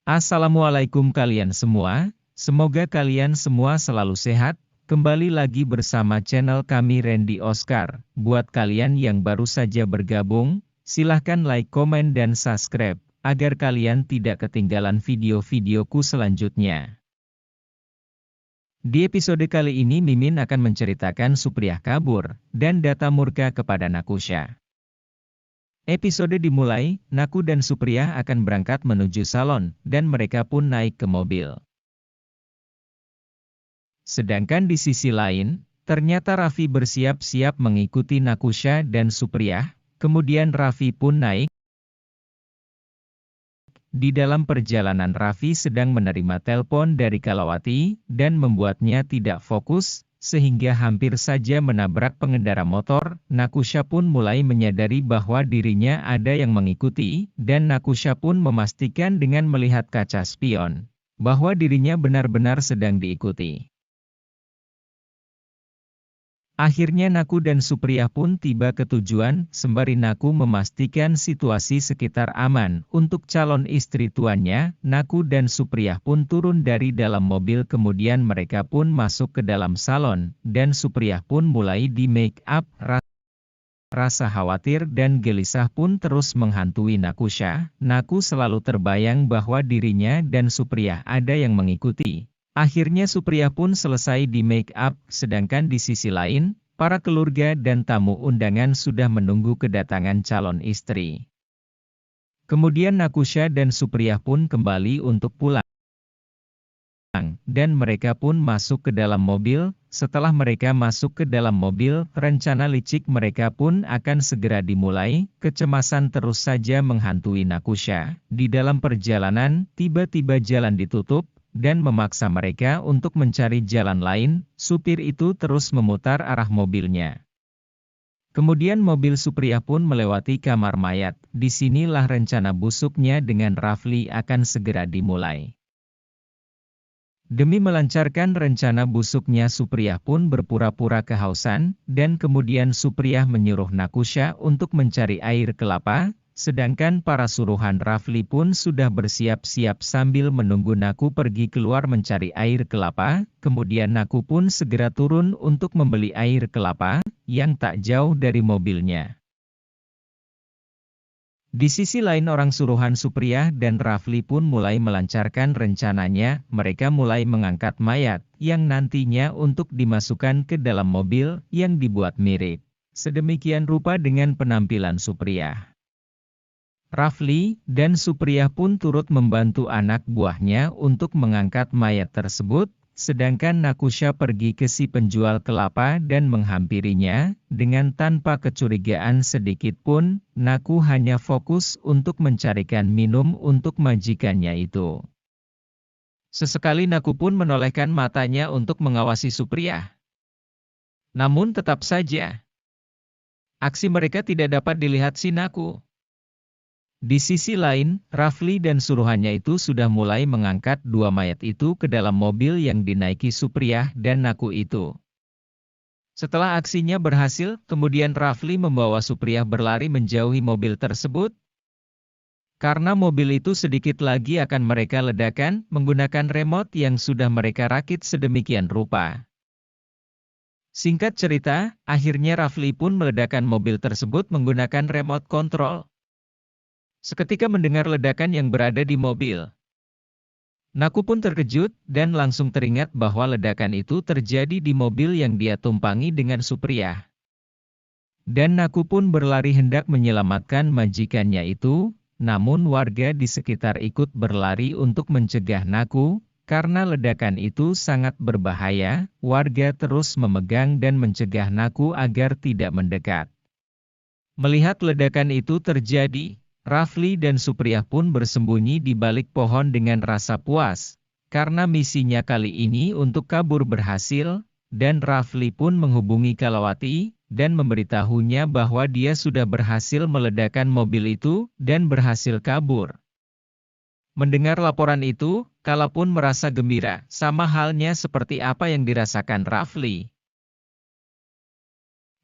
Assalamualaikum kalian semua, semoga kalian semua selalu sehat. Kembali lagi bersama channel kami Randy Oscar. Buat kalian yang baru saja bergabung, silahkan like, komen, dan subscribe, agar kalian tidak ketinggalan video-videoku selanjutnya. Di episode kali ini Mimin akan menceritakan Supriyah kabur, dan Data murka kepada Nakusha. Episode dimulai, Naku dan Supriyah akan berangkat menuju salon, dan mereka pun naik ke mobil. Sedangkan di sisi lain, ternyata Raffi bersiap-siap mengikuti Nakusha dan Supriyah, kemudian Raffi pun naik. Di dalam perjalanan Raffi sedang menerima telepon dari Kalawati, dan membuatnya tidak fokus, sehingga hampir saja menabrak pengendara motor. Nakusha pun mulai menyadari bahwa dirinya ada yang mengikuti, dan Nakusha pun memastikan dengan melihat kaca spion, bahwa dirinya benar-benar sedang diikuti. Akhirnya Naku dan Supriyah pun tiba ke tujuan, sembari Naku memastikan situasi sekitar aman. Untuk calon istri tuannya, Naku dan Supriyah pun turun dari dalam mobil, kemudian mereka pun masuk ke dalam salon, dan Supriyah pun mulai di make up. Rasa khawatir dan gelisah pun terus menghantui Nakusha. Naku selalu terbayang bahwa dirinya dan Supriyah ada yang mengikuti. Akhirnya Supriyah pun selesai di make up, sedangkan di sisi lain, para keluarga dan tamu undangan sudah menunggu kedatangan calon istri. Kemudian Nakusha dan Supriyah pun kembali untuk pulang. Dan mereka pun masuk ke dalam mobil. Setelah mereka masuk ke dalam mobil, rencana licik mereka pun akan segera dimulai. Kecemasan terus saja menghantui Nakusha. Di dalam perjalanan, tiba-tiba jalan ditutup, dan memaksa mereka untuk mencari jalan lain. Supir itu terus memutar arah mobilnya. Kemudian mobil Supriyah pun melewati kamar mayat. Disinilah rencana busuknya dengan Rafli akan segera dimulai. Demi melancarkan rencana busuknya, Supriyah pun berpura-pura kehausan, dan kemudian Supriyah menyuruh Nakusha untuk mencari air kelapa. Sedangkan para suruhan Rafli pun sudah bersiap-siap sambil menunggu Naku pergi keluar mencari air kelapa. Kemudian Naku pun segera turun untuk membeli air kelapa, yang tak jauh dari mobilnya. Di sisi lain, orang suruhan Supriyah dan Rafli pun mulai melancarkan rencananya. Mereka mulai mengangkat mayat, yang nantinya untuk dimasukkan ke dalam mobil, yang dibuat mirip sedemikian rupa dengan penampilan Supriyah. Rafli dan Supriyah pun turut membantu anak buahnya untuk mengangkat mayat tersebut, sedangkan Nakusha pergi ke si penjual kelapa dan menghampirinya, dengan tanpa kecurigaan sedikit pun. Naku hanya fokus untuk mencarikan minum untuk majikannya itu. Sesekali Naku pun menolehkan matanya untuk mengawasi Supriyah. Namun tetap saja, aksi mereka tidak dapat dilihat si Naku. Di sisi lain, Rafli dan suruhannya itu sudah mulai mengangkat dua mayat itu ke dalam mobil yang dinaiki Supriyah dan Naku itu. Setelah aksinya berhasil, kemudian Rafli membawa Supriyah berlari menjauhi mobil tersebut. Karena mobil itu sedikit lagi akan mereka ledakan, menggunakan remote yang sudah mereka rakit sedemikian rupa. Singkat cerita, akhirnya Rafli pun meledakkan mobil tersebut menggunakan remote control. Seketika mendengar ledakan yang berada di mobil, Naku pun terkejut, dan langsung teringat bahwa ledakan itu terjadi di mobil yang dia tumpangi dengan Supriyah. Dan Naku pun berlari hendak menyelamatkan majikannya itu, namun warga di sekitar ikut berlari untuk mencegah Naku. Karena ledakan itu sangat berbahaya, warga terus memegang dan mencegah Naku agar tidak mendekat. Melihat ledakan itu terjadi, Rafli dan Supriyah pun bersembunyi di balik pohon dengan rasa puas, karena misinya kali ini untuk kabur berhasil, dan Rafli pun menghubungi Kalawati, dan memberitahunya bahwa dia sudah berhasil meledakkan mobil itu, dan berhasil kabur. Mendengar laporan itu, Kala pun merasa gembira, sama halnya seperti apa yang dirasakan Rafli.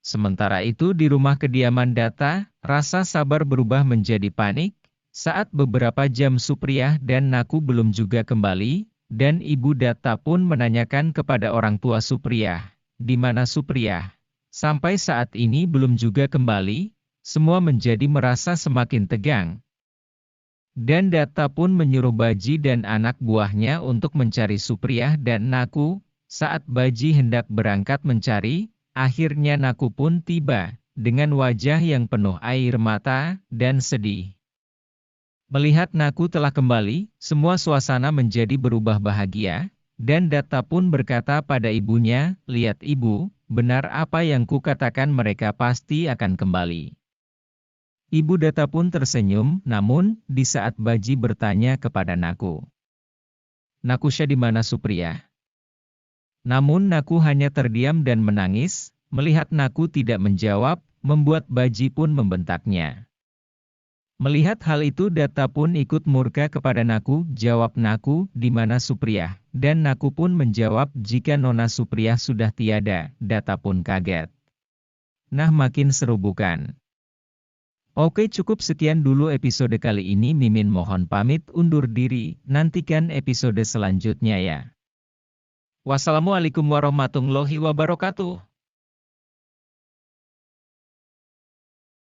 Sementara itu di rumah kediaman Data, rasa sabar berubah menjadi panik, Saat beberapa jam Supriyah dan Naku belum juga kembali, dan Ibu Datta pun menanyakan kepada orang tua Supriyah, di mana Supriyah? Sampai saat ini belum juga kembali, semua menjadi merasa semakin tegang. Dan Datta pun menyuruh Baji dan anak buahnya untuk mencari Supriyah dan Naku. Saat Baji hendak berangkat mencari, akhirnya Naku pun tiba, dengan wajah yang penuh air mata dan sedih. Melihat Naku telah kembali, semua suasana menjadi berubah bahagia, dan Datta pun berkata pada ibunya, "Lihat ibu, benar apa yang kukatakan, mereka pasti akan kembali." Ibu Datta pun tersenyum, namun, di saat Baji bertanya kepada Naku, "Nakusha di mana Supriyah?" Namun Naku hanya terdiam dan menangis. Melihat Naku tidak menjawab, membuat Baji pun membentaknya. Melihat hal itu Datta pun ikut murka kepada Naku. Jawab Naku, "Di mana Supriyah?" Dan Naku pun menjawab, "Jika Nona Supriyah sudah tiada." Datta pun kaget. Nah, makin seru bukan? Oke, cukup sekian dulu episode kali ini. Mimin mohon pamit undur diri. Nantikan episode selanjutnya ya. Wassalamualaikum warahmatullahi wabarakatuh.